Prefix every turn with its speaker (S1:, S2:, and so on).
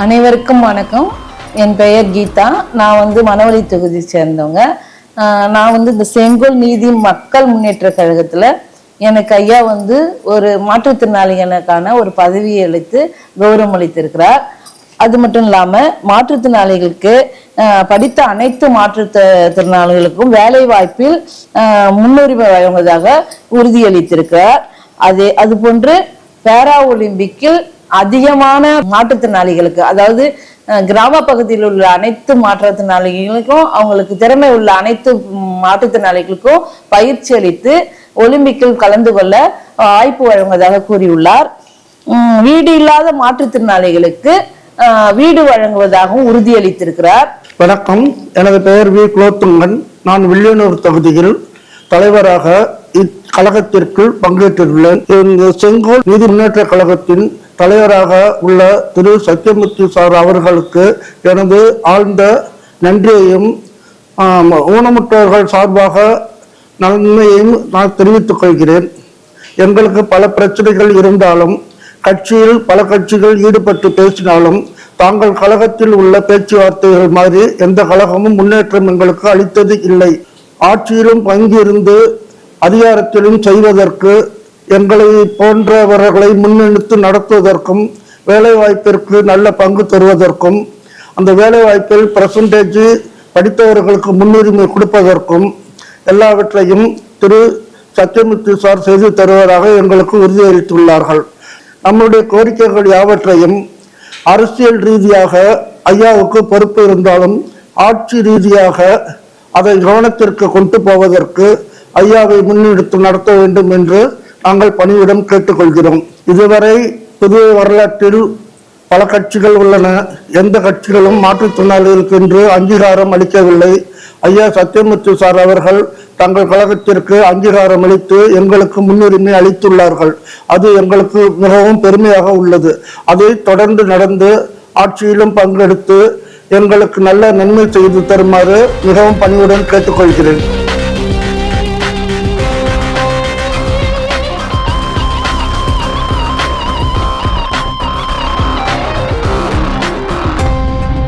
S1: அனைவருக்கும் வணக்கம். என் பெயர் கீதா. நான் மணவெளி தொகுதி சேர்ந்தவங்க. நான் இந்த செங்கோல் நீதி மக்கள் முன்னேற்ற கழகத்தில் எனக்கு ஐயா ஒரு மாற்றுத்திறனாளிகளுக்கான ஒரு பதவியை அளித்து கௌரவம் அளித்திருக்கிறார். அது மட்டும் இல்லாமல் மாற்றுத்திறனாளிகளுக்கு படித்த அனைத்து மாற்றுத்திறனாளிகளுக்கும் வேலை வாய்ப்பில் முன்னுரிமை வழங்குவதாக உறுதியளித்திருக்கிறார். அது போன்று பேரா ஒலிம்பிக்கில் அதிகமான மாற்றுத்திறனாளிகளுக்கு, அதாவது கிராம பகுதியில் உள்ள அனைத்து மாற்றுத்திறனாளிகளுக்கும் அவங்களுக்கு திறமை உள்ள அனைத்து மாற்றுத்திறனாளிகளுக்கும் பயிற்சி அளித்து ஒலிம்பிக்கில் கலந்து கொள்ள வாய்ப்பு வழங்குவதாக கூறியுள்ளார். வீடு இல்லாத மாற்றுத்திறனாளிகளுக்கு வீடு வழங்குவதாகவும் உறுதியளித்திருக்கிறார்.
S2: வணக்கம், எனது பெயர் வி குலோத்துங்கன். நான் வில்லியனூர் தொகுதியில் தலைவராக இக்கழகத்திற்கு பங்கேற்றுள்ளேன். செங்கோல் நீதி முன்னேற்ற கழகத்தின் தலைவராக உள்ள திரு சத்தியமூர்த்தி சார் அவர்களுக்கு எனது ஆழ்ந்த நன்றியையும் ஊனமுற்றவர்கள் சார்பாக நன்மையையும் நான் தெரிவித்துக் கொள்கிறேன். எங்களுக்கு பல பிரச்சனைகள் இருந்தாலும், கட்சியில் பல கட்சிகள் ஈடுபட்டு பேசினாலும், தாங்கள் கழகத்தில் உள்ள பேச்சுவார்த்தைகள் மாதிரி எந்த கழகமும் முன்னேற்றம் எங்களுக்கு அளித்தது இல்லை. ஆட்சியிலும் பங்கிருந்து அதிகாரத்திலும் செய்வதற்கு, எங்களை போன்றவர்களை முன்னெடுத்து நடத்துவதற்கும், வேலை வாய்ப்பிற்கு நல்ல பங்கு தருவதற்கும், அந்த வேலை வாய்ப்பில் பெர்சன்டேஜ் படித்தவர்களுக்கு முன்னுரிமை கொடுப்பதற்கும் எல்லாவற்றையும் திரு சத்தியமூர்த்தி சார் செய்து தருவதாக எங்களுக்கு உறுதியளித்துள்ளார்கள். நம்முடைய கோரிக்கைகள் யாவற்றையும் அரசியல் ரீதியாக ஐயாவுக்கு பொறுப்பு இருந்தாலும், ஆட்சி ரீதியாக அதை கவனத்திற்கு கொண்டு போவதற்கு ஐயாவை முன்னெடுத்து நடத்த வேண்டும் என்று நாங்கள் பணியிடம் கேட்டுக்கொள்கிறோம். இதுவரை புதிய வரலாற்றில் பல கட்சிகள் உள்ளன. எந்த கட்சிகளும் மாற்றுத்திறனாளிகளுக்கு என்று அங்கீகாரம் அளிக்கவில்லை. ஐயா சத்தியமூர்த்தி சார் அவர்கள் தங்கள் கழகத்திற்கு அங்கீகாரம் அளித்து எங்களுக்கு முன்னுரிமை அளித்துள்ளார்கள். அது எங்களுக்கு மிகவும் பெருமையாக உள்ளது. அதை தொடர்ந்து நடந்து ஆட்சியிலும் பங்கெடுத்து எங்களுக்கு நல்ல நன்மை செய்து தருமாறு மிகவும் பணிவுடன் கேட்டுக்கொள்கிறேன்.